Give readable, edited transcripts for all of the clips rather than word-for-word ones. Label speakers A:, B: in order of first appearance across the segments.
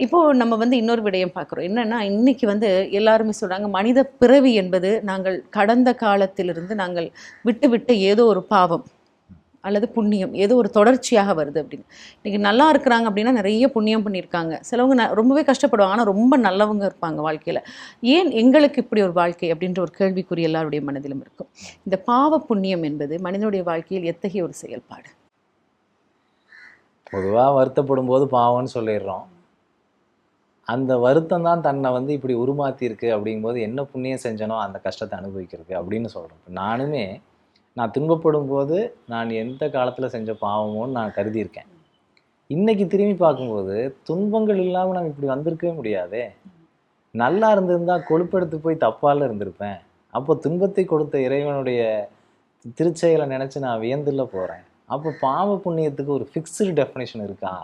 A: இப்போ நம்ம வந்து இன்னொரு விடயம் பார்க்குறோம். என்னன்னா, இன்னைக்கு வந்து எல்லாருமே சொல்றாங்க, மனித பிறவி என்பது நாங்கள் கடந்த காலத்திலிருந்து நாங்கள் விட்டுவிட்ட ஏதோ ஒரு பாவம் அல்லது புண்ணியம், ஏதோ ஒரு தொடர்ச்சியாக வருது அப்படின்னு. இன்னைக்கு நல்லா இருக்கிறாங்க அப்படின்னா, நெறைய புண்ணியம் பண்ணியிருக்காங்க. சிலவங்க ரொம்பவே கஷ்டப்படுவாங்க. ஆனா ரொம்ப நல்லவங்க இருப்பாங்க வாழ்க்கையில. ஏன் எங்களுக்கு இப்படி ஒரு வாழ்க்கை அப்படின்ற ஒரு கேள்விக்குறி எல்லாருடைய மனதிலும் இருக்கும். இந்த பாவ புண்ணியம் என்பது மனிதனுடைய வாழ்க்கையில் எத்தகைய ஒரு செயல்பாடு?
B: பொதுவா வருத்தப்படும்போது பாவம்ன்னு சொல்லிடுறோம். அந்த வருத்தம் தான் தன்னை வந்து இப்படி உருமாத்தியிருக்கு அப்படிங்கும்போது, என்ன புண்ணியம் செஞ்சனோ அந்த கஷ்டத்த அனுபவிக்கிறதுக்கு அப்படின்னு சொல்றோம். இப்ப நானுமே நான் துன்பப்படும்போது, நான் எந்த காலத்துல செஞ்ச பாவமோன்னு நான் கருதியிருக்கேன். இன்னைக்கு திரும்பி பார்க்கும்போது, துன்பங்கள் இல்லாம நான் இப்படி வந்திருக்கவே முடியாதே! நல்லா இருந்திருந்தா கொழுப்பெடுத்து போய் தப்பால இருந்திருப்பேன். அப்போ துன்பத்தை கொடுத்த இறைவனுடைய திருச்செயலை நினைச்சு நான் வியந்துல்ல போறேன். அப்போ பாவ புண்ணியத்துக்கு ஒரு ஃபிக்ஸ்டு டெஃபினிஷன் இருக்கா?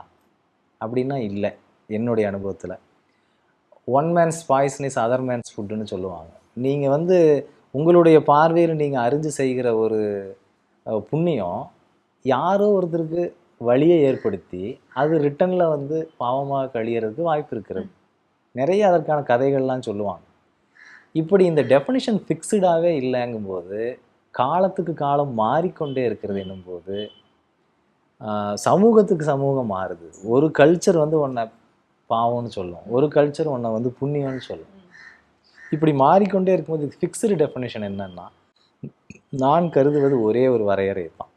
B: அப்படின்னா இல்ல, என்னுடைய அனுபவத்துல. One man's poison is other man's ஃபுட்டுன்னு சொல்லுவாங்க. நீங்க வந்து உங்களுடைய பார்வையில நீங்க அறிஞ்சு செய்கிற ஒரு புண்ணியம், யாரோ ஒருத்தருக்கு வலிய ஏற்படுத்தி, அது ரிட்டர்ன்ல வந்து பாவமா கழியறதுக்கு வாய்ப்பு இருக்கிறது. நெறைய அதற்கான கதைகள்லாம் சொல்லுவாங்க. இப்படி இந்த டெஃபினிஷன் ஃபிக்ஸ்டாவே இல்லங்கும்போது, காலத்துக்கு காலம் மாறிக்கொண்டே இருக்கிறது என்னும்போது, சமூகத்துக்கு சமூகம் மாறுது. ஒரு கல்ச்சர் வந்து உன்ன பாவம்னு சொல்லும். ஒரு கல்ச்சர் உன்ன வந்து புண்ணியம்னு சொல்லும். இப்படி மாறிக்கொண்டே இருக்கும்போது ஃபிக்ஸ்டு டெஃபினிஷன் என்னன்னா, நான் கருதுவது ஒரே ஒரு வரையறை தான்.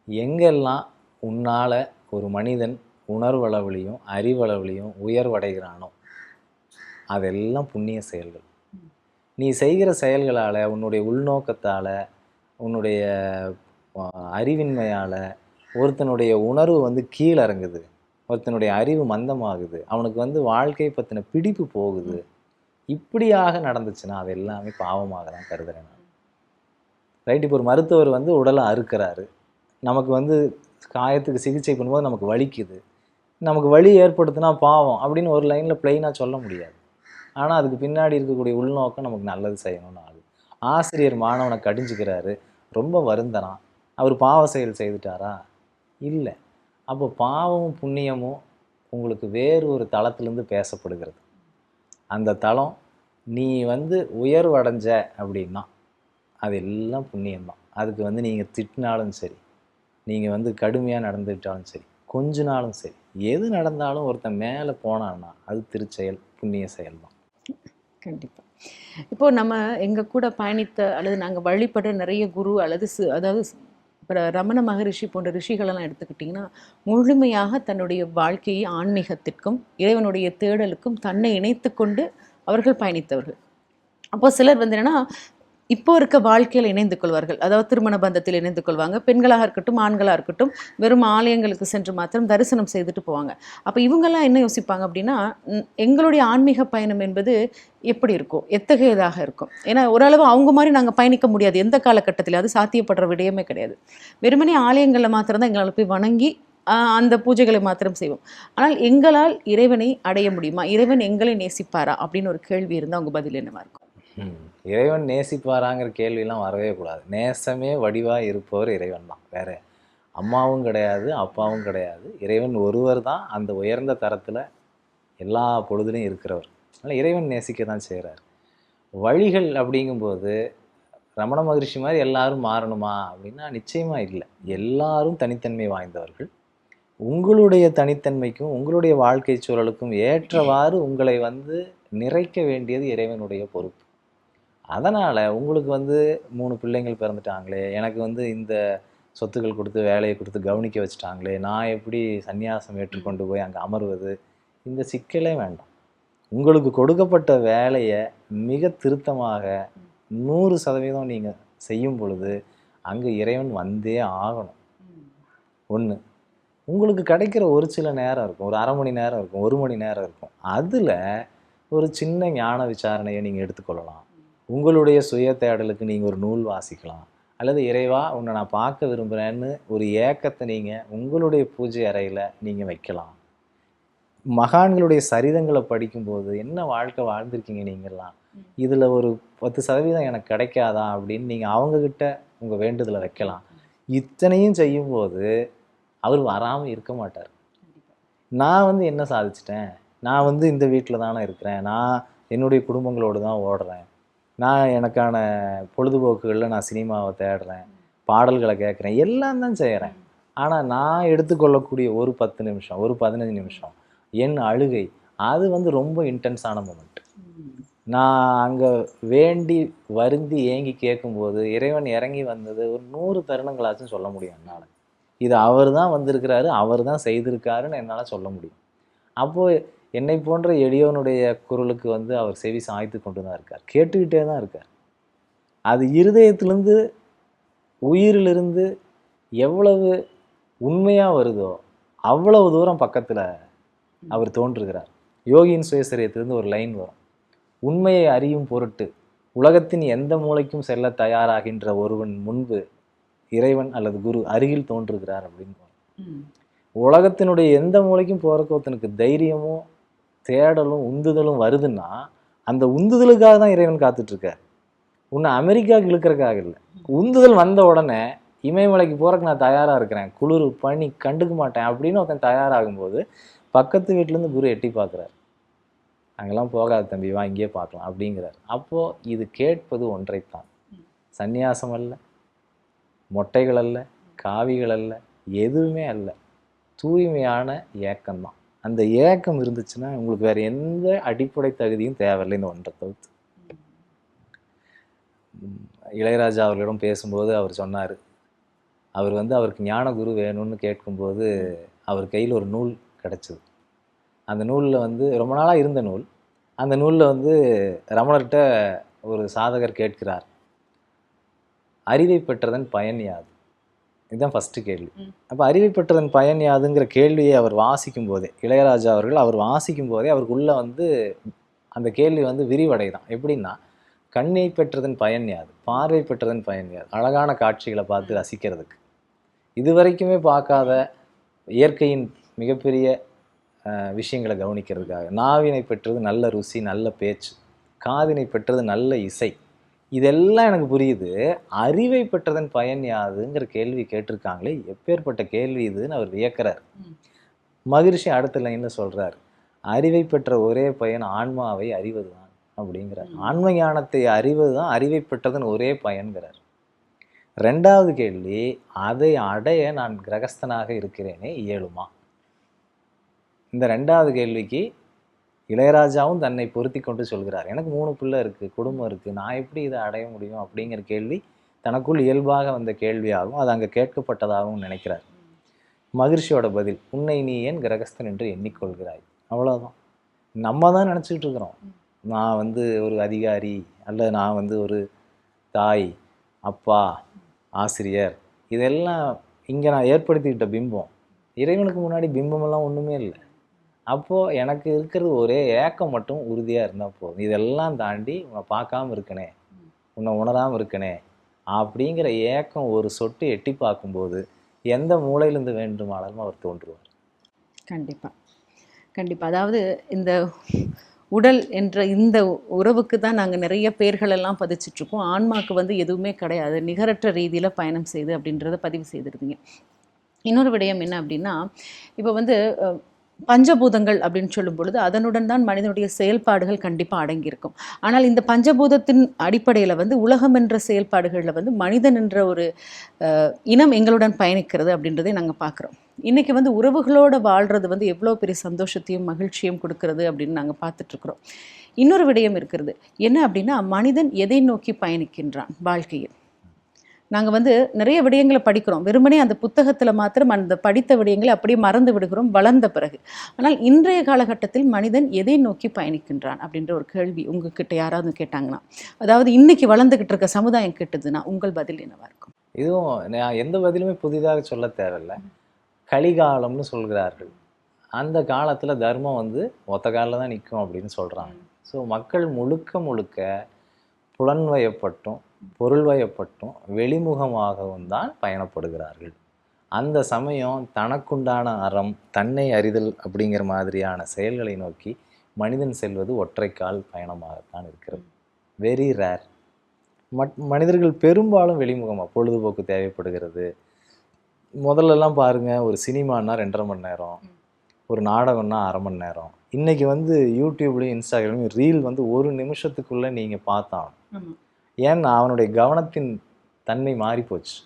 B: எங்கெல்லாம் உன்னால ஒரு மனிதன் உணர்வளவிலையும், அறிவளவிலையும் உயர்வடைகிறானோ, அதெல்லாம் புண்ணிய செயல்கள். நீ செய்கிற செயல்களால, உன்னுடைய உள்நோக்கத்தால, உன்னுடைய அறிவின்மையால, ஒருத்தனுடைய உணர்வு வந்து கீழிறங்குது. ஒருத்தனுடைய அறிவு மந்தமாகுது. அவனுக்கு வந்து வாழ்க்கையை பத்தின பிடிப்பு போகுது. இப்படியாக நடந்துச்சுன்னா, அது எல்லாமே பாவமாக தான் கருதுறேன் நான். ரைட். இப்போ ஒரு மருத்துவர் வந்து உடலை அறுக்கிறாரு. நமக்கு வந்து காயத்துக்கு சிகிச்சை பண்ணும்போது நமக்கு வலிக்குது. நமக்கு வலி ஏற்படுத்தினா பாவம் அப்படின்னு ஒரு லைனில் பிளெயினாக சொல்ல முடியாது. ஆனால் அதுக்கு பின்னாடி இருக்கக்கூடிய உள்நோக்கம் நமக்கு நல்லது செய்யணும்னு ஆகுது. ஆசிரியர் மாணவனை கடிஞ்சுக்கிறாரு. ரொம்ப வருந்தனான். அவர் பாவ செயல் செய்துட்டாரா? இல்லை. அப்போ பாவமும் புண்ணியமும் உங்களுக்கு வேறு ஒரு தளத்திலிருந்து பேசப்படுகிறது. அந்த தளம் நீ வந்து உயர்வடைஞ்ச அப்படின்னா அது எல்லாம் புண்ணியம்தான். அதுக்கு வந்து நீங்கள் திட்டினாலும் சரி, நீங்கள் வந்து கடுமையாக நடந்துக்கிட்டாலும் சரி, கொஞ்ச நாளும் சரி, எது நடந்தாலும் ஒருத்தன் மேலே போனான்னா அது திருச்செயல், புண்ணிய செயல் தான்.
A: கண்டிப்பா. இப்போ நம்ம எங்க கூட பயணித்த அல்லது நாங்க வழிபடுற நிறைய குரு அல்லது அதாவது ரமண மகரிஷி போன்ற ரிஷிகளெல்லாம் எடுத்துக்கிட்டிங்கன்னா, முழுமையாக தன்னுடைய வாழ்க்கையை ஆன்மீகத்திற்கும், இறைவனுடைய தேடலுக்கும் தன்னை இணைத்துக்கொண்டு அவர்கள் பயணித்தவர்கள். அப்போ சிலர் வந்து என்னன்னா, இப்போ இருக்க வாழ்க்கையில இணைந்து கொள்வார்கள். அதாவது திருமண பந்தத்தில் இணைந்து கொள்வாங்க. பெண்களாக இருக்கட்டும், ஆண்களா இருக்கட்டும், வெறும் ஆலயங்களுக்கு சென்று மாத்திரம் தரிசனம் செய்துட்டு போவாங்க. அப்ப இவங்கலாம் என்ன யோசிப்பாங்க அப்படின்னா, எங்களுடைய ஆன்மீக பயணம் என்பது எப்படி இருக்கும்? எத்தகையதாக இருக்கும்? ஏன்னா ஓரளவு அவங்க மாரி நாங்க பயணிக்க முடியாது. எந்த காலகட்டத்திலும். அது சாத்தியப்படுற விடயமே கிடையாது. வெறுமனே ஆலயங்கள்ல மாத்திரம் தான் எங்களால போய் வணங்கி, அந்த பூஜைகளை மாத்திரம் செய்வோம். ஆனால் எங்களால் இறைவனை அடைய முடியுமா? இறைவன் எங்களை நேசிப்பாரா? அப்படின்னு ஒரு கேள்வி இருந்தா உங்க பதில் என்னவா இருக்கும்?
B: இறைவன் நேசிப்பாராங்கிற கேள்வியெல்லாம் வரவே கூடாது. நேசமே வடிவா இருப்பவர் இறைவன் தான். வேற அம்மாவும் கிடையாது, அப்பாவும் கிடையாது. இறைவன் ஒருவர் தான் அந்த உயர்ந்த தரத்துல எல்லா பொழுதுலையும் இருக்கிறவர். அதனால் இறைவன் நேசிக்க தான் செய்கிறார். வழிகள் அப்படிங்கும்போது ரமண மகரிஷி மாதிரி எல்லாரும் மாறணுமா அப்படின்னா நிச்சயமா இல்லை. எல்லாரும் தனித்தன்மை வாய்ந்தவர்கள். உங்களுடைய தனித்தன்மைக்கும் உங்களுடைய வாழ்க்கை சூழலுக்கும் ஏற்றவாறு உங்களை வந்து நிறைக்க வேண்டியது இறைவனுடைய பொறுப்பு. அதனால் உங்களுக்கு வந்து 3 பிள்ளைங்கள் பிறந்துட்டாங்களே, எனக்கு வந்து இந்த சொத்துக்கள் கொடுத்து வேலையை கொடுத்து கவனிக்க வச்சுட்டாங்களே, நான் எப்படி சந்நியாசம் ஏற்றுக்கொண்டு போய் அங்கே அமர்வது, இந்த சிக்கலே வேண்டாம். உங்களுக்கு கொடுக்கப்பட்ட வேலையை மிக திருத்தமாக 100% நீங்கள் செய்யும் பொழுது அங்கே இறைவன் வந்தே ஆகணும். ஒன்று, உங்களுக்கு கிடைக்கிற ஒரு சில நேரம் இருக்கும், ஒரு 1/2 மணி நேரம் இருக்கும், 1 மணி நேரம் இருக்கும். அதில் ஒரு சின்ன ஞான விசாரணையை நீங்கள் எடுத்துக்கொள்ளலாம். உங்களுடைய சுய தேடலுக்கு நீங்கள் ஒரு நூல் வாசிக்கலாம். அல்லது இறைவா உன்னை நான் பார்க்க விரும்புகிறேன்னு ஒரு ஏக்கத்தை நீங்கள் உங்களுடைய பூஜை அறையில் நீங்கள் வைக்கலாம். மகான்களுடைய சரிதங்களை படிக்கும்போது என்ன வாழ்க்கை வாழ்ந்திருக்கீங்க நீங்கள்லாம், இதில் ஒரு 10% எனக்கு கிடைக்காதா அப்படின்னு நீங்கள் அவங்கக்கிட்ட உங்கள் வேண்டுதலை வைக்கலாம். இத்தனையும் செய்யும்போது அவர் வராமல் இருக்க மாட்டார். நான் வந்து என்ன சாதிச்சிட்டேன், நான் வந்து இந்த வீட்டில் தானே இருக்கிறேன், நான் என்னுடைய குடும்பங்களோடு தான் ஓடுறேன், நான் எனக்கான பொழுதுபோக்குகளில் நான் சினிமாவை தேடுறேன், பாடல்களை கேட்குறேன், எல்லாம் தான் செய்கிறேன். ஆனால் நான் எடுத்துக்கொள்ளக்கூடிய ஒரு 10 நிமிஷம், ஒரு 15 நிமிஷம் என் அழுகை, அது வந்து ரொம்ப இன்டென்ஸான மூமெண்ட். நான் அங்கே வேண்டி வருந்தி ஏங்கி கேட்கும்போது இறைவன் இறங்கி வந்தது ஒரு 100 தருணங்களாச்சும் சொல்ல முடியும் என்னால். இது அவர் தான் வந்திருக்கிறாரு, அவர் தான் செய்திருக்காருன்னு என்னால் சொல்ல முடியும். அப்போது என்னை போன்ற எளியவனுடைய குரலுக்கு வந்து அவர் செவி சாய்த்து கொண்டு தான் இருக்கார், கேட்டுக்கிட்டே தான் இருக்கார். அது இருதயத்திலிருந்து உயிரிலிருந்து எவ்வளவு உண்மையாக வருதோ அவ்வளவு தூரம் பக்கத்தில் அவர் தோன்றுகிறார். யோகியின் சுயசரியத்திலிருந்து ஒரு லைன் வரும், உண்மையை அறியும் பொருட்டு உலகத்தின் எந்த மூலைக்கும் செல்ல தயாராகின்ற ஒருவன் முன்பு இறைவன் அல்லது குரு அருகில் தோன்றுகிறார் அப்படின்னு. உலகத்தினுடைய எந்த மூலைக்கும் போறதுக்கு ஒருத்தனுக்கு தைரியமும் தேடலும் உந்துதலும் வருதுன்னா அந்த உந்துதலுக்காக தான் இறைவன் காத்துட்டு இருக்கார். உன்னை அமெரிக்காவுக்கு இழுக்கிறதுக்காக இல்லை. உந்துதல் வந்த உடனே இமயமலைக்கு போறதுக்கு நான் தயாரா இருக்கிறேன், குளிர் பனி கண்டுக்க மாட்டேன் அப்படின்னு ஒருத்தன் தயாராகும்போது பக்கத்து வீட்டிலேருந்து குரு எட்டி பார்க்குறாரு, அங்கெல்லாம் போகாத தம்பி, வா இங்கேயே பார்க்கலாம் அப்படிங்கிறார். அப்போது இது கேட்பது ஒன்றைத்தான், சந்நியாசம் அல்ல, மொட்டைகள் அல்ல, காவிகள் அல்ல, எதுவுமே அல்ல, தூய்மையான ஏக்கம்தான். அந்த ஏக்கம் இருந்துச்சுன்னா உங்களுக்கு வேறு எந்த அடிப்படை தகுதியும் தேவையில்லை இந்த ஒன்றை தவிர்த்து. இளையராஜா அவர்களிடம் பேசும்போது அவர் சொன்னார், அவர் வந்து அவருக்கு ஞான குரு வேணும்னு கேட்கும்போது அவர் கையில் ஒரு நூல் கிடச்சிது. அந்த நூலில் வந்து ரொம்ப நாளாக இருந்த நூல். அந்த நூலில் வந்து ரமணர்கிட்ட ஒரு சாதகர் கேட்கிறார், அறிவை பெற்றதன் பயன் யாது? இதுதான் ஃபஸ்ட்டு கேள்வி. அப்போ அறிவை பெற்றதன் பயன் யாதுங்கிற கேள்வியை அவர் வாசிக்கும் போதே, இளையராஜா அவர்கள் அவர் வாசிக்கும் போதே அவருக்குள்ளே வந்து அந்த கேள்வி வந்து விரிவடைதான். எப்படின்னா, கண்ணை பெற்றதன் பயன் யாது, பார்வை பெற்றதன் பயன் யாது, அழகான காட்சிகளை பார்த்து ரசிக்கிறதுக்கு, இதுவரைக்குமே பார்க்காத இயற்கையின் மிகப்பெரிய விஷயங்களை கவனிக்கிறதுக்காக, நாவினை பெற்றது நல்ல ருசி நல்ல பேச்சு, காதினை பெற்றது நல்ல இசை, இதெல்லாம் எனக்கு புரியுது, அறிவை பெற்றதன் பயன் யாதுங்கிற கேள்வி கேட்டிருக்காங்களே, எப்பேற்பட்ட கேள்வி இதுன்னு அவர் வியக்கிறார். மகிழ்ச்சி அடுத்த லைனில் சொல்கிறார், அறிவை பெற்ற ஒரே பயன் ஆன்மாவை அறிவது தான் அப்படிங்கிறார். ஆன்ம ஞானத்தை அறிவது தான் அறிவை பெற்றதன் ஒரே பயன்கிறார். ரெண்டாவது கேள்வி, அதை அடைய நான் கிரகஸ்தனாக இருக்கிறேனே இயலுமா? இந்த ரெண்டாவது கேள்விக்கு இளையராஜாவும் தன்னை பொருத்தி கொண்டு சொல்கிறார், எனக்கு 3 பிள்ளை இருக்குது, குடும்பம் இருக்குது, நான் எப்படி இதை அடைய முடியும் அப்படிங்கிற கேள்வி தனக்குள் இயல்பாக வந்த கேள்வியாகவும் அது அங்கே கேட்கப்பட்டதாகவும் நினைக்கிறார். மகிழ்ச்சியோட பதில், உன்னை நீ ஏன் கிரகஸ்தன் என்று எண்ணிக்கொள்கிறாய்? அவ்வளோதான். நம்ம தான் நினச்சிக்கிட்டு இருக்கிறோம், நான் வந்து ஒரு அதிகாரி, அல்ல நான் வந்து ஒரு தாய், அப்பா, ஆசிரியர், இதெல்லாம் இங்கே நான் ஏற்படுத்திக்கிட்ட பிம்பம். இறைவனுக்கு முன்னாடி பிம்பமெல்லாம் ஒன்றுமே இல்லை. அப்போது எனக்கு இருக்கிறது ஒரே ஏக்கம் மட்டும் உறுதியாக இருந்தால் போதும். இதெல்லாம் தாண்டி உன்னை பார்க்காம இருக்கனே, உன்னை உணராமல் இருக்கனே அப்படிங்கிற ஏக்கம் ஒரு சொட்டு எட்டி பார்க்கும்போது எந்த மூலையிலேருந்து வேண்டுமானாலும் அவர் தோன்றுவார்.
A: கண்டிப்பாக கண்டிப்பாக. அதாவது இந்த உடல் என்ற இந்த உறவுக்கு தான் நாங்கள் நிறைய பேர்களெல்லாம் பதிச்சிட்ருக்கோம். ஆன்மாக்கு வந்து எதுவுமே கிடையாது, நிகரற்ற ரீதியில் பயணம் செய்து அப்படின்றத பதிவு செய்திருந்தீங்க. இன்னொரு விடயம் என்ன அப்படின்னா, இப்போ வந்து பஞ்சபூதங்கள் அப்படின்னு சொல்லும் பொழுது அதனுடன் தான் மனிதனுடைய செயல்பாடுகள் கண்டிப்பாக அடங்கியிருக்கும். ஆனால் இந்த பஞ்சபூதத்தின் அடிப்படையில் வந்து உலகம் என்ற செயல்பாடுகளில் வந்து மனிதன் என்ற ஒரு இனம் எங்களுடன் பயணிக்கிறது அப்படின்றதை நாங்கள் பார்க்குறோம். இன்றைக்கி வந்து உறவுகளோடு வாழ்கிறது வந்து எவ்வளோ பெரிய சந்தோஷத்தையும் மகிழ்ச்சியும் கொடுக்கறது அப்படின்னு நாங்கள் பார்த்துட்ருக்குறோம். இன்னொரு விடயம் இருக்கிறது என்ன அப்படின்னா, மனிதன் எதை நோக்கி பயணிக்கின்றான் வாழ்க்கையில். நாங்கள் வந்து நிறைய விடயங்களை படிக்கிறோம், வெறுமனே அந்த புத்தகத்தில் மாத்திரம் அந்த படித்த விடயங்களை அப்படியே மறந்து விடுகிறோம் வளர்ந்த பிறகு. ஆனால் இன்றைய காலகட்டத்தில் மனிதன் எதை நோக்கி பயணிக்கின்றான் அப்படின்ற ஒரு கேள்வி உங்ககிட்ட யாராவது கேட்டாங்கன்னா, அதாவது இன்னைக்கு வளர்ந்துக்கிட்டு இருக்க சமுதாயம் கேட்டதுன்னா உங்கள் பதில் என்னவா இருக்கும்?
B: இதுவும் நான் எந்த பதிலுமே புதிதாக சொல்ல தேவையில்லை. கலிகாலம்னு சொல்கிறார்கள். அந்த காலத்தில் தர்மம் வந்து ஒத்த காலில் தான் நிற்கும் அப்படின்னு சொல்கிறாங்க. ஸோ மக்கள் முழுக்க முழுக்க புலன்வயப்பட்டும் பொருள்வயப்பட்டும் வெளிமுகமாகவும் தான் பயணப்படுகிறார்கள். அந்த சமயம் தனக்குண்டான அறம், தன்னை அறிதல் அப்படிங்கிற மாதிரியான செயல்களை நோக்கி மனிதன் செல்வது ஒற்றைக்கால் பயணமாகத்தான் இருக்கிறது. Very rare. மனிதர்கள் பெரும்பாலும் வெளிமுகமாக பொழுதுபோக்கு தேவைப்படுகிறது. முதல்லலாம் பாருங்கள், ஒரு சினிமானா 2.5 மணி நேரம், ஒரு நாடகம்னா 1/2 மணி நேரம். இன்னைக்கு வந்து யூடியூப்லேயும் இன்ஸ்டாகிராம்லையும் ரீல் வந்து 1 நிமிஷத்துக்குள்ளே நீங்கள் பார்த்தாலும், ஏன்னா அவனுடைய கவனத்தின் தன்மை மாறிப்போச்சு.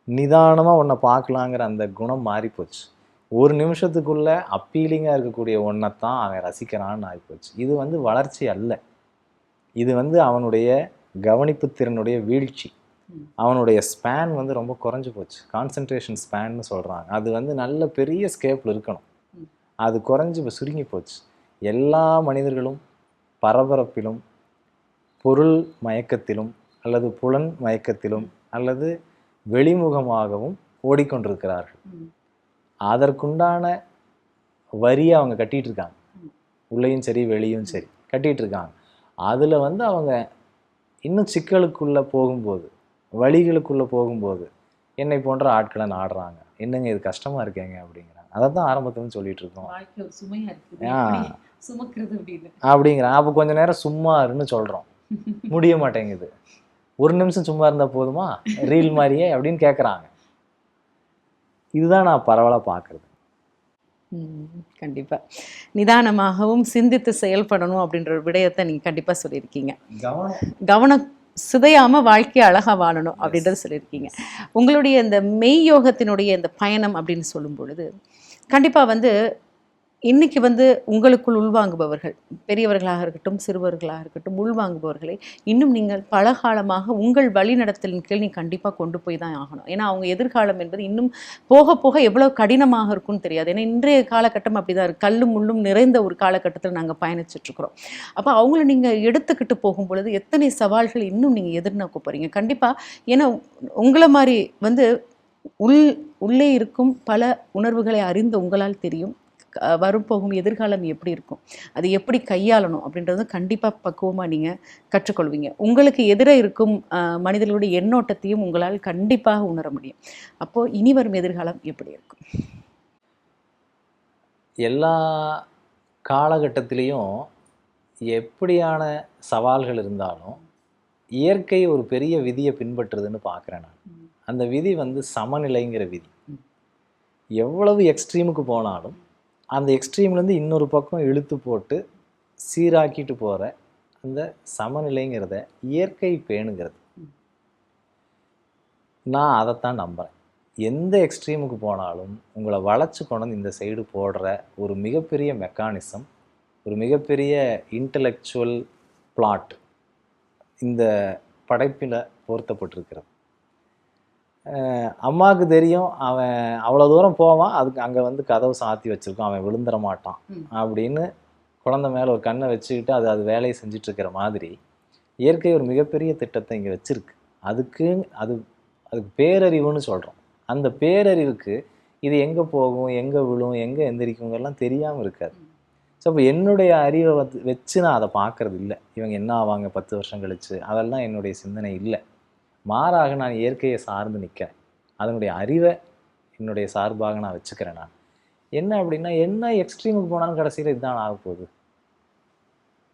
B: நிதானமாக ஒன்றை பார்க்கலாங்கிற அந்த குணம் மாறிப்போச்சு. 1 நிமிஷத்துக்குள்ள அப்பீலிங்காக இருக்கக்கூடிய ஒன்றைத்தான் அவன் ரசிக்கிறான்னு ஆகிப்போச்சு. இது வந்து வளர்ச்சி அல்ல. இது வந்து அவனுடைய கவனிப்பு திறனுடைய வீழ்ச்சி. அவனுடைய ஸ்பேன் வந்து ரொம்ப குறைஞ்சி போச்சு. கான்சன்ட்ரேஷன் ஸ்பேன்னு சொல்கிறாங்க. அது வந்து நல்ல பெரிய ஸ்கேப்பில் இருக்கணும். அது குறைஞ்சி இப்போ சுருங்கி போச்சு. எல்லா மனிதர்களும் பரபரப்பிலும் பொருள் மயக்கத்திலும் அல்லது புலன் மயக்கத்திலும் அல்லது வெளிமுகமாகவும் ஓடிக்கொண்டிருக்கிறார்கள். அதற்குண்டான வரியை அவங்க கட்டிகிட்டு இருக்காங்க. உள்ளேயும் சரி வெளியும் சரி கட்டிகிட்டு இருக்காங்க. அதில் வந்து அவங்க இன்னும் சிக்கலுக்குள்ளே போகும்போது, வழிகளுக்குள்ளே போகும்போது என்னை போன்ற ஆட்களை நாடுறாங்க. என்னங்க இது கஷ்டமாக இருக்கேங்க அப்படிங்கிறாங்க. அதை தான் ஆரம்பத்துலேருந்து சொல்லிட்டு இருக்கோம். அப்படிங்கிறாங்க. அப்போ கொஞ்ச நேரம் சும்மா இருன்னு சொல்கிறோம், முடிய மாட்டேங்குது. 1 நிமிஷம் சும்மா இருந்தால் போதுமா ரீல் மாதிரியே அப்படின்னு கேட்குறாங்க. இதுதான் நான் பரவலாக பார்க்குறது.
A: கண்டிப்பாக நிதானமாகவும் சிந்தித்து செயல்படணும் அப்படின்ற ஒரு விடயத்தை நீங்கள் கண்டிப்பாக சொல்லியிருக்கீங்க. கவனம் சிதையாமல் வாழ்க்கையை அழகாக வாழணும் அப்படின்றது சொல்லியிருக்கீங்க. உங்களுடைய இந்த மெய் யோகத்தினுடைய இந்த பயணம் அப்படின்னு சொல்லும் பொழுது கண்டிப்பாக வந்து இன்னைக்கு வந்து உங்களுக்குள் உள்வாங்குபவர்கள், பெரியவர்களாக இருக்கட்டும் சிறுவர்களாக இருக்கட்டும், உள்வாங்குபவர்களை இன்னும் நீங்கள் பல காலமாக உங்கள் வழிநடத்தலின் கீழ் நீங்கள் கண்டிப்பாக கொண்டு போய் தான் ஆகணும். ஏன்னா அவங்க எதிர்காலம் என்பது இன்னும் போக போக எவ்வளோ கடினமாக இருக்கும்னு தெரியாது. ஏன்னா இன்றைய காலகட்டம் அப்படி தான் இருக்குது. கல்லும் முள்ளும் நிறைந்த ஒரு காலகட்டத்தில் நாங்கள் பயணிச்சிட்ருக்குறோம். அப்போ அவங்கள நீங்கள் எடுத்துக்கிட்டு போகும் பொழுது எத்தனை சவால்கள் இன்னும் நீங்கள் எதிர்நோக்க போகிறீங்க கண்டிப்பாக. ஏன்னா உங்களை மாதிரி வந்து உள்ளே இருக்கும் பல உணர்வுகளை அறிந்த உங்களால் தெரியும் வரப்போகும் எதிர்காலம் எப்படி இருக்கும், அது எப்படி கையாளணும் அப்படின்றது கண்டிப்பாக பக்குவமாக நீங்கள் கற்றுக்கொள்வீங்க. உங்களுக்கு எதிரே இருக்கும் மனிதர்களுடைய எண்ணோட்டத்தையும் உங்களால் கண்டிப்பாக உணர முடியும். அப்போது இனி வரும் எதிர்காலம் எப்படி இருக்கும்?
B: எல்லா காலகட்டத்திலையும் எப்படியான சவால்கள் இருந்தாலும் இயற்கை ஒரு பெரிய விதியை பின்பற்றுதுன்னு பார்க்குறேன் நான். அந்த விதி வந்து சமநிலைங்கிற விதி. எவ்வளவு எக்ஸ்ட்ரீமுக்கு போனாலும் அந்த எக்ஸ்ட்ரீம்லேருந்து இன்னொரு பக்கம் இழுத்து போட்டு சீராக்கிட்டு போகிற அந்த சமநிலைங்கிறத இயற்கை பேணுங்கிறது. நான் அதைத்தான் நம்புகிறேன். எந்த எக்ஸ்ட்ரீமுக்கு போனாலும் உங்களை வளைச்சு கொண்டு இந்த சைடு போடுற ஒரு மிகப்பெரிய மெக்கானிசம், ஒரு மிகப்பெரிய இன்டலெக்சுவல் பிளாட் இந்த படைப்பில் பொருத்தப்பட்டிருக்கிறது. அம்மாவுக்கு தெரியும் அவன் அவ்வளோ தூரம் போவான், அதுக்கு அங்கே வந்து கதவு சாத்தி வச்சுருக்கோம், அவன் விழுந்துட மாட்டான் அப்படின்னு குழந்தை மேலே ஒரு கண்ணை வச்சுக்கிட்டு அது வேலையை செஞ்சிட்ருக்கிற மாதிரி இயற்கை ஒரு மிகப்பெரிய திட்டத்தை இங்கே வச்சுருக்கு. அதுக்கு பேரறிவுன்னு சொல்கிறோம். அந்த பேரறிவுக்கு இது எங்கே போகும், எங்கே விழும், எங்கே எந்திரிக்குங்கெல்லாம் தெரியாமல் இருக்காது. ஸோ அப்போ என்னுடைய அறிவை வச்சு நான் அதை பார்க்குறது இல்லை. இவங்க என்ன ஆவாங்க 10 வருஷம் கழிச்சு, அதெல்லாம் என்னுடைய சிந்தனை இல்லை. மாறாக நான் இயற்கையை சார்ந்து நிற்கிறேன். அதனுடைய அறிவை என்னுடைய சார்பாக நான் வச்சுக்கிறேன். நான் என்ன அப்படின்னா, என்ன எக்ஸ்ட்ரீமுக்கு போனாலும் கடைசியில் இதுதான் ஆக போகுது,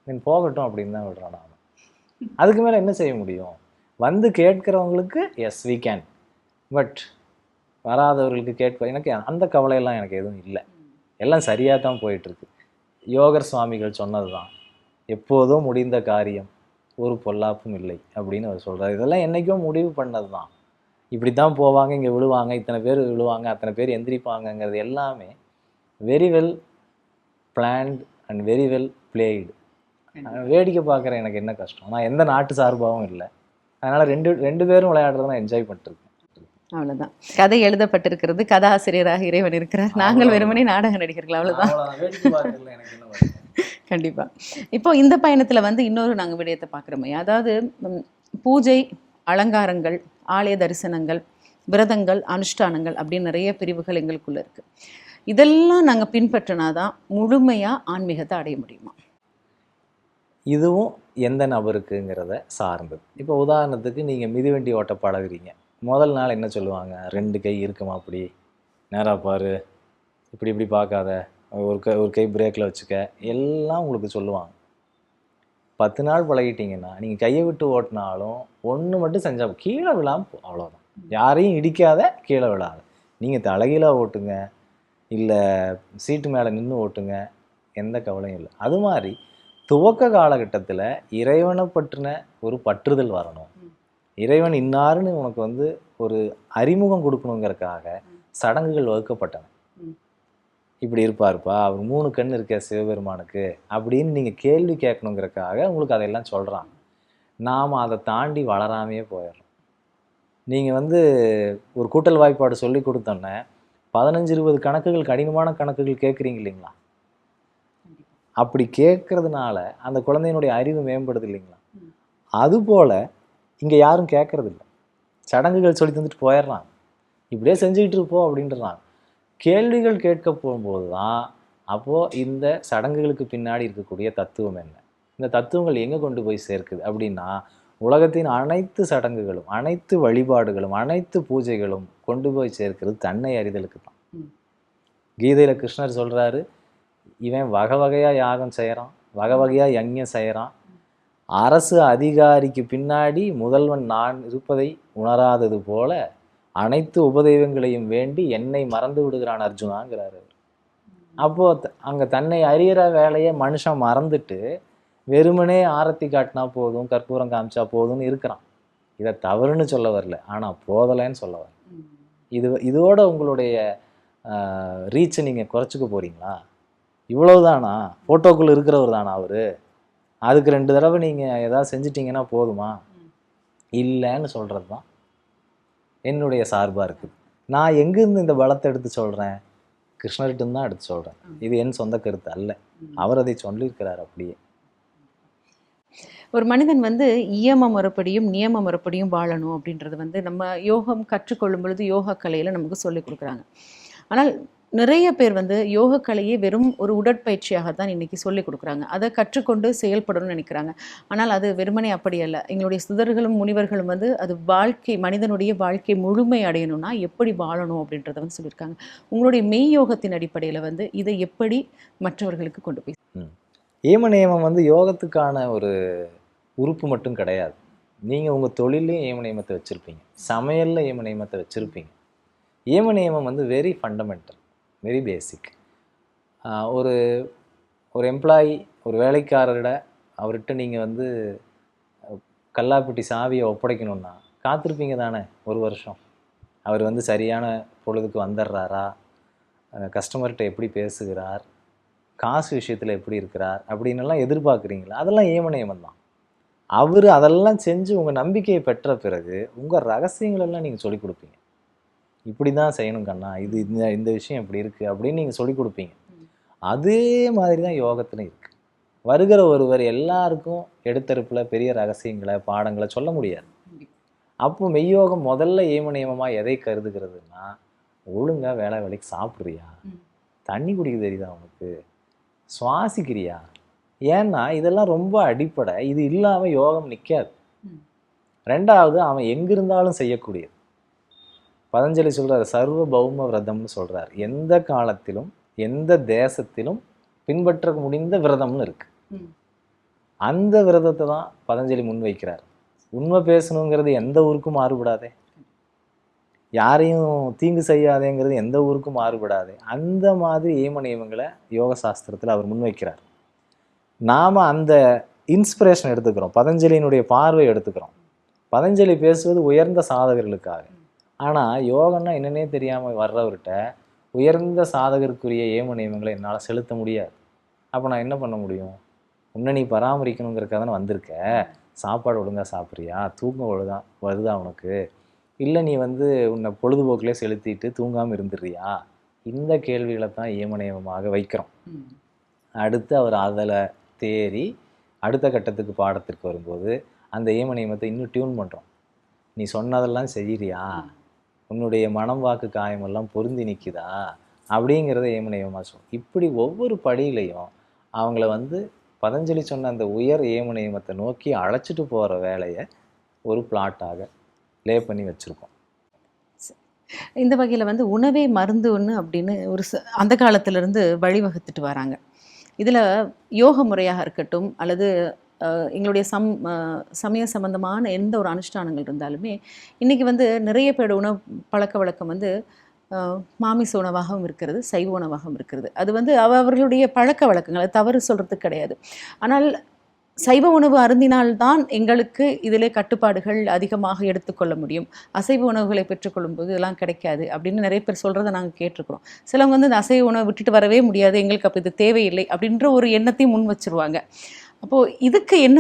B: நீ போகட்டும் அப்படின்னு தான் விடுறேன் நான். அதுக்கு மேலே என்ன செய்ய முடியும்? வந்து கேட்குறவங்களுக்கு எஸ் வி கேன், பட் வராதவர்களுக்கு எனக்கு அந்த கவலையெல்லாம் எனக்கு எதுவும் இல்லை. எல்லாம் சரியாக தான் போயிட்டுருக்கு. யோகர் சுவாமிகள் சொன்னது தான், எப்போதும் முடிந்த காரியம் ஒரு பொல்லாப்பும் இல்லை அப்படின்னு அவர் சொல்கிறார். இதெல்லாம் என்றைக்கும் முடிவு பண்ணது தான். இப்படி தான் போவாங்க, இங்கே விழுவாங்க, இத்தனை பேர் விழுவாங்க, அத்தனை பேர் எந்திரிப்பாங்கங்கிறது எல்லாமே very well planned and very well played. வேடிக்கை பார்க்குற எனக்கு என்ன கஷ்டம்? நான் எந்த நாட்டு சார்பாகவும் இல்லை. அதனால் ரெண்டு பேரும் விளையாடுறத நான் என்ஜாய் பண்ணிட்டுருக்கேன்.
A: அவ்வளோதான். கதை எழுதப்பட்டிருக்கிறது, கதாசிரியராக இறைவன் இருக்கிறார், நாங்கள் வெறுமனே நாடக நடிகர்கள், அவ்வளோதான். கண்டிப்பாக. இப்போ இந்த பயணத்தில் வந்து இன்னொரு நாங்கள் விடயத்தை பார்க்குறோமே, அதாவது பூஜை, அலங்காரங்கள், ஆலய தரிசனங்கள், விரதங்கள், அனுஷ்டானங்கள் அப்படின்னு நிறைய பிரிவுகள் எங்களுக்குள்ளே இருக்குது. இதெல்லாம் நாங்கள் பின்பற்றினா தான் முழுமையாக ஆன்மீகத்தை அடைய முடியுமா?
B: இதுவும் எந்த நபருக்குங்கிறத சார்ந்தது. இப்போ உதாரணத்துக்கு நீங்கள் மிதிவண்டி ஓட்ட பழகுறீங்க. முதல் நாள் என்ன சொல்லுவாங்க? 2 கை இருக்குமா, அப்படி நேராக பாரு, இப்படி பார்க்காத, ஒரு கை பிரேக்கில் வச்சுக்க, எல்லாம் உங்களுக்கு சொல்லுவாங்க. 10 நாள் பழகிட்டீங்கன்னா நீங்கள் கையை விட்டு ஓட்டினாலும் ஒன்று மட்டும் செஞ்சால் கீழே விழாமல் அவ்வளோதான். யாரையும் இடிக்காத, கீழே விழாத. நீங்கள் தலைகீழாக ஓட்டுங்க, இல்லை சீட்டு மேலே நின்று ஓட்டுங்க, எந்த கவலையும் இல்லை. அது மாதிரி துவக்க காலகட்டத்தில் இறைவனை பற்றின ஒரு பற்றுதல் வரணும். இறைவன் இன்னாருன்னு உனக்கு வந்து ஒரு அறிமுகம் கொடுக்கணுங்கிறதுக்காக சடங்குகள் வகுக்கப்பட்டன. இப்படி இருப்பாருப்பா, அவர் 3 கண் இருக்க சிவபெருமானுக்கு அப்படின்னு நீங்கள் கேள்வி கேட்கணுங்கிறதுக்காக உங்களுக்கு அதையெல்லாம் சொல்கிறாங்க. நாம் அதை தாண்டி வளராமையே போயிடுறோம். நீங்கள் வந்து ஒரு கூட்டல் வாய்ப்பாடு சொல்லி கொடுத்தோன்னே 15-20 கணக்குகள், கடினமான கணக்குகள் கேட்குறீங்க இல்லைங்களா? அப்படி கேட்கறதுனால அந்த குழந்தையினுடைய அறிவு மேம்படுது இல்லைங்களா? அதுபோல் இங்கே யாரும் கேட்கறதில்ல. சடங்குகள் சொல்லி தந்துட்டு போயிடுறாங்க, இப்படியே செஞ்சுக்கிட்டு இருப்போம் அப்படின்றாங்க. கேள்விகள் கேட்க போகும்போது தான் அப்போது இந்த சடங்குகளுக்கு பின்னாடி இருக்கக்கூடிய தத்துவம் என்ன, இந்த தத்துவங்கள் எங்கே கொண்டு போய் சேர்க்குது அப்படின்னா, உலகத்தின் அனைத்து சடங்குகளும், அனைத்து வழிபாடுகளும், அனைத்து பூஜைகளும் கொண்டு போய் சேர்க்கிறது தன்னை அறிதலுக்கு தான். கீதையில் கிருஷ்ணர் சொல்கிறாரு, இவன் வகை வகையாக யாகம் செய்கிறான், வகை வகையாக யஞ்ஞம் செய்கிறான், அரசு அதிகாரிக்கு பின்னாடி முதல்வன் நான் இருப்பதை உணராதது போல அனைத்து உபதெய்வங்களையும் வேண்டி என்னை மறந்து விடுகிறான் அர்ஜுனாங்கிறாரு. அப்போது அங்கே தன்னை அறிகிற வேலையை மனுஷன் மறந்துட்டு வெறுமனே ஆரத்தி காட்டினா போதும், கற்பூரம் காமிச்சா போதும்னு இருக்கிறான். இதை தவறுன்னு சொல்ல வரல, ஆனால் போதலைன்னு சொல்ல வரல. இதோட உங்களுடைய ரீச்சை நீங்கள் குறைச்சிக்க போகிறீங்களா? இவ்வளவுதானா? ஃபோட்டோக்குள்ளே இருக்கிறவர் தானா அவர்? அதுக்கு 2 தடவை நீங்கள் ஏதாவது செஞ்சிட்டிங்கன்னா போதுமா? இல்லைன்னு சொல்கிறது தான் என்னுடைய சார்பாக இருக்குது. நான் எங்கேருந்து இந்த பலத்தை எடுத்து சொல்கிறேன்? கிருஷ்ணர்கிட்ட தான் எடுத்து சொல்கிறேன். இது என் சொந்த கருத்து அல்ல, அவர் அதை சொல்லியிருக்கிறார். அப்படியே
A: ஒரு மனிதன் வந்து இயம முறைப்படியும் நியம முறைப்படியும் வாழணும் அப்படின்றது வந்து நம்ம யோகம் கற்றுக்கொள்ளும் பொழுது யோகா கலையில் நமக்கு சொல்லிக் கொடுக்குறாங்க. ஆனால் நிறைய பேர் வந்து யோக கலையை வெறும் ஒரு உடற்பயிற்சியாக தான் இன்றைக்கி சொல்லிக் கொடுக்குறாங்க. அதை கற்றுக்கொண்டு செயல்படணும்னு நினைக்கிறாங்க. ஆனால் அது வெறுமனே அப்படி அல்ல. எங்களுடைய சிதர்களும் முனிவர்களும் வந்து அது வாழ்க்கை, மனிதனுடைய வாழ்க்கை முழுமை அடையணும்னா எப்படி வாழணும் அப்படின்றத வந்து சொல்லியிருக்காங்க. உங்களுடைய மெய் யோகத்தின் அடிப்படையில் வந்து இதை எப்படி மற்றவர்களுக்கு கொண்டு போய்
B: ஏம நியமம் வந்து யோகத்துக்கான ஒரு உறுப்பு மட்டும் கிடையாது. நீங்கள் உங்கள் தொழிலையும் ஏம நியமத்தை வச்சுருப்பீங்க, சமையலில் ஏம நியமத்தை வச்சுருப்பீங்க. ஏம நியமம் வந்து வெரி ஃபண்டமெண்டல், வெரி பேசிக். ஒரு ஒரு எம்ப்ளாயி, ஒரு வேலைக்காரரிட அவர்கிட்ட நீங்கள் வந்து கல்லாப்பெட்டி சாவியை ஒப்படைக்கணுன்னா காத்திருப்பீங்க தானே 1 வருஷம். அவர் வந்து சரியான பொழுதுக்கு வந்துடுறாரா, கஸ்டமர்கிட்ட எப்படி பேசுகிறார், காசு விஷயத்தில் எப்படி இருக்கிறார் அப்படின்னெல்லாம் எதிர்பார்க்குறீங்களா? அதெல்லாம் ஏம நியமம் தான். அவர் அதெல்லாம் செஞ்சு உங்கள் நம்பிக்கையை பெற்ற பிறகு உங்கள் ரகசியங்களெல்லாம் நீங்கள் சொல்லிக் கொடுப்பீங்க. இப்படி தான் செய்யணும் கண்ணா, இது இந்த விஷயம் இப்படி இருக்குது அப்படின்னு நீங்கள் சொல்லிக் கொடுப்பீங்க. அதே மாதிரி தான் யோகத்துலையும் இருக்குது. வருகிற ஒருவர் எல்லாருக்கும் எடுத்தருப்பில் பெரிய ரகசியங்களை, பாடங்களை சொல்ல முடியாது. அப்போ மெய்யோகம் முதல்ல ஏம நியமமாக எதை கருதுகிறதுனா, ஒழுங்காக வேலைக்கு சாப்பிட்றியா, தண்ணி குடிக்க தெரியுதா உனக்கு, சுவாசிக்கிறியா? ஏன்னா இதெல்லாம் ரொம்ப அடிப்படை. இது இல்லாமல் யோகம் நிற்காது. 2வது, அவன் எங்கிருந்தாலும் செய்யக்கூடியது. பதஞ்சலி சொல்கிறார், சர்வ பௌம விரதம்னு சொல்கிறார். எந்த காலத்திலும் எந்த தேசத்திலும் பின்பற்ற முடிந்த விரதம்னு இருக்கு. அந்த விரதத்தை தான் பதஞ்சலி முன்வைக்கிறார். உண்மை பேசணுங்கிறது எந்த ஊருக்கும் மாறுபடாதே, யாரையும் தீங்கு செய்யாதேங்கிறது எந்த ஊருக்கும் மாறுபடாது. அந்த மாதிரி ஏம நியமங்களை யோக சாஸ்திரத்தில் அவர் முன்வைக்கிறார். நாம் அந்த இன்ஸ்பிரேஷன் எடுத்துக்கிறோம், பதஞ்சலியினுடைய பார்வை எடுத்துக்கிறோம். பதஞ்சலி பேசுவது உயர்ந்த சாதகர்களுக்காக. ஆனால் யோகம்னா என்னன்னே தெரியாமல் வர்றவர்கிட்ட உயர்ந்த சாதகருக்குரிய ஏம நியமங்களை என்னால் செலுத்த முடியாது. அப்போ நான் என்ன பண்ண முடியும்? உன்னை நீ பராமரிக்கணுங்கிறக்காக தானே வந்திருக்க. சாப்பாடு ஒழுங்காக சாப்பிட்றியா, தூக்கம் ஒழுங்கா வருதா உனக்கு, இல்லை நீ வந்து உன்னை பொழுதுபோக்கிலே செலுத்திட்டு தூங்காமல் இருந்துடுறியா? இந்த கேள்விகளை தான் ஏம நியமமாக வைக்கிறோம். அடுத்து அவர் அதில் தேறி அடுத்த கட்டத்துக்கு பாடத்திற்கு வரும்போது அந்த ஏம நியமத்தை இன்னும் டியூன் பண்ணுறோம். நீ சொன்னதெல்லாம் செய்கிறியா, உன்னுடைய மனம் வாக்கு காயமெல்லாம் பொருந்தி நிற்குதா அப்படிங்கிறத ஏம நியமமாக சொல்லும். இப்படி ஒவ்வொரு படியிலையும் அவங்கள வந்து பதஞ்சலி சொன்ன அந்த உயர் ஏம நியமத்தை நோக்கி அழைச்சிட்டு போகிற வேலையை ஒரு பிளாட்டாக லே பண்ணி வச்சுருக்கோம்.
A: இந்த வகையில் வந்து உணவே மருந்து ஒன்று அப்படின்னு ஒரு அந்த காலத்திலேருந்து வழிவகுத்துட்டு வராங்க. இதில் யோக முறையாக இருக்கட்டும் அல்லது எங்களுடைய சமய சம்பந்தமான எந்த ஒரு அனுஷ்டானங்கள் இருந்தாலுமே இன்றைக்கி வந்து நிறைய பேரோட உணவு பழக்க வழக்கம் வந்து மாமிச உணவாகவும் இருக்கிறது, சைவ உணவாகவும் இருக்கிறது. அது வந்து அவர்களுடைய பழக்க வழக்கங்கள், அது தவறு சொல்கிறது கிடையாது. ஆனால் சைவ உணவு அருந்தினால்தான் எங்களுக்கு இதிலே கட்டுப்பாடுகள் அதிகமாக எடுத்துக்கொள்ள முடியும். அசைவ உணவுகளை பெற்றுக்கொள்ளும்போது இதெல்லாம் கிடைக்காது அப்படின்னு நிறைய பேர் சொல்கிறத நாங்கள் கேட்டிருக்கிறோம். சிலவங்க வந்து இந்த அசைவ உணவை விட்டுட்டு வரவே முடியாது, எங்களுக்கு அப்போ இது தேவையில்லை அப்படின்ற ஒரு எண்ணத்தையும் முன் வச்சிருவாங்க. அப்போது இதுக்கு என்ன